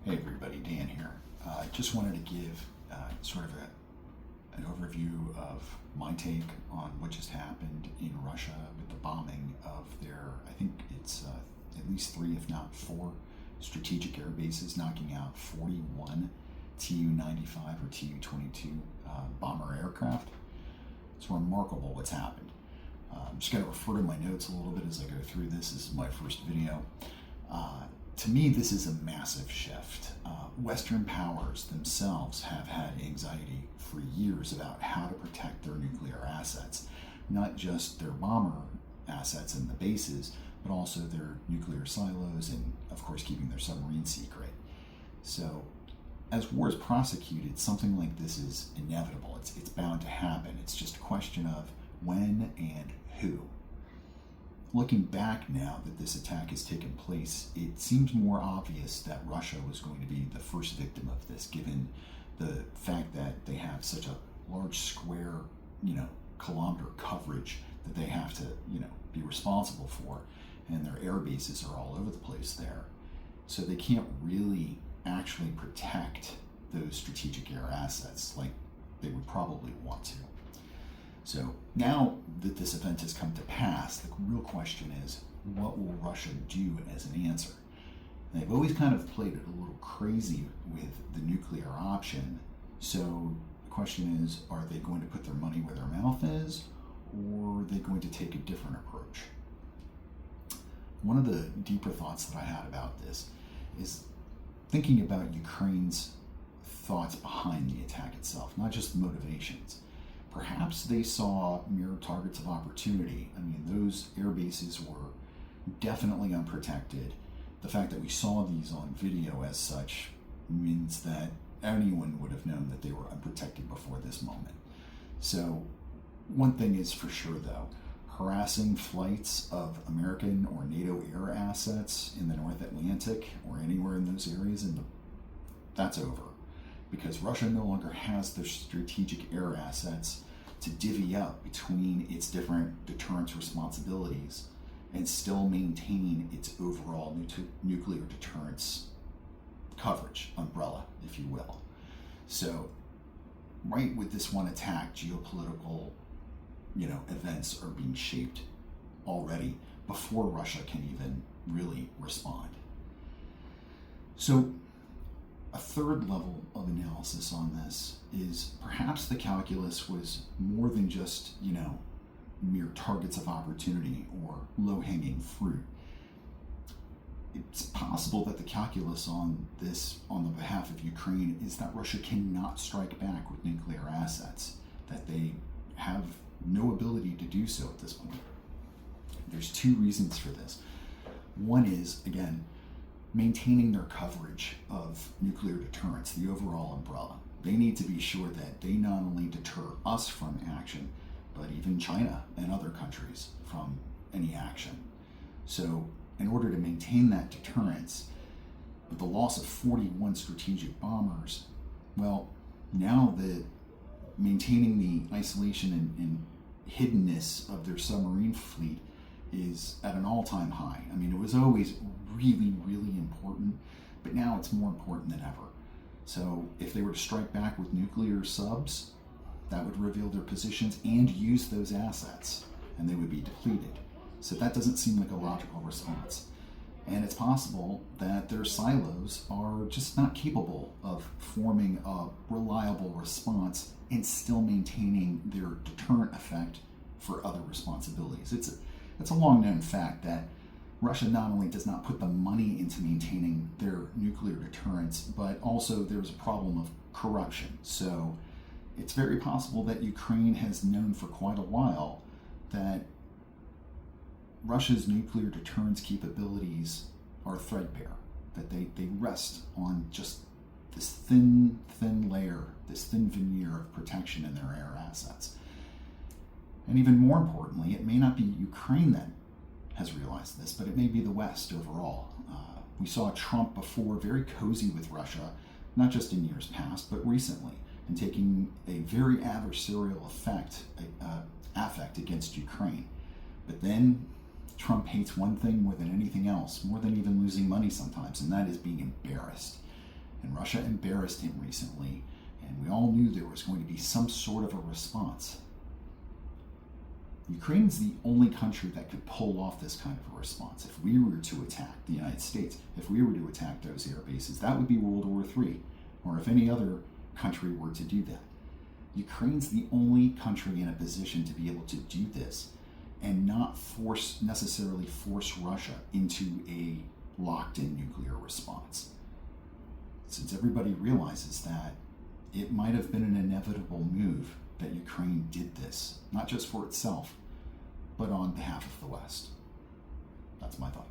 Hey everybody, Dan here. Just wanted to give sort of an overview of my take on what just happened in Russia with the bombing of their, I think it's at least 3, if not 4, strategic air bases, knocking out 41 Tu-95 or Tu-22 bomber aircraft. It's remarkable what's happened. I'm just going to refer to my notes a little bit as I go through this. This is my first video. To me, this is a massive shift. Western powers themselves have had anxiety for years about how to protect their nuclear assets, not just their bomber assets and the bases, but also their nuclear silos and, of course, keeping their submarine secret. So, as war is prosecuted, something like this is inevitable. It's bound to happen. It's just a question of when and who. Looking back now that this attack has taken place, it seems more obvious that Russia was going to be the first victim of this, given the fact that they have such a large square, kilometer coverage that they have to, be responsible for, and their air bases are all over the place there. So they can't really actually protect those strategic air assets like they would probably want to. So now that this event has come to pass, the real question is, what will Russia do as an answer? And they've always kind of played it a little crazy with the nuclear option. So the question is, are they going to put their money where their mouth is, or are they going to take a different approach? One of the deeper thoughts that I had about this is thinking about Ukraine's thoughts behind the attack itself, not just motivations. Perhaps they saw mere targets of opportunity. I mean, those air bases were definitely unprotected. The fact that we saw these on video as such means that anyone would have known that they were unprotected before this moment. So one thing is for sure, though, harassing flights of American or NATO air assets in the North Atlantic or anywhere in those areas, that's over. Because Russia no longer has the strategic air assets to divvy up between its different deterrence responsibilities and still maintain its overall nuclear deterrence coverage, umbrella, if you will. So, right with this one attack, geopolitical, events are being shaped already before Russia can even really respond. So, a third level of analysis on this is perhaps the calculus was more than just, mere targets of opportunity or low-hanging fruit. It's possible that the calculus on this, on the behalf of Ukraine, is that Russia cannot strike back with nuclear assets, that they have no ability to do so at this point. There's 2 reasons for this. One is, again, maintaining their coverage of nuclear deterrence, the overall umbrella. They need to be sure that they not only deter us from action, but even China and other countries from any action. So in order to maintain that deterrence, with the loss of 41 strategic bombers, well, now that maintaining the isolation and hiddenness of their submarine fleet is at an all-time high. I mean, it was always really, really important, but now it's more important than ever. So if they were to strike back with nuclear subs, that would reveal their positions and use those assets, and they would be depleted. So that doesn't seem like a logical response. And it's possible that their silos are just not capable of forming a reliable response and still maintaining their deterrent effect for other responsibilities. It's a long-known fact that Russia not only does not put the money into maintaining their nuclear deterrence, but also there's a problem of corruption. So it's very possible that Ukraine has known for quite a while that Russia's nuclear deterrence capabilities are threadbare, that they rest on just this thin layer, this thin veneer of protection in their air assets. And even more importantly, it may not be Ukraine that has realized this, but it may be the West overall. We saw Trump before very cozy with Russia, not just in years past, but recently, and taking a very adversarial affect against Ukraine. But then Trump hates one thing more than anything else, more than even losing money sometimes, and that is being embarrassed. And Russia embarrassed him recently, and we all knew there was going to be some sort of a response. Ukraine's the only country that could pull off this kind of a response. If we were to attack the United States, if we were to attack those air bases, that would be World War III, or if any other country were to do that. Ukraine's the only country in a position to be able to do this and not necessarily force Russia into a locked-in nuclear response. Since everybody realizes that it might have been an inevitable move that Ukraine did this, not just for itself, but on behalf of the West. That's my thought.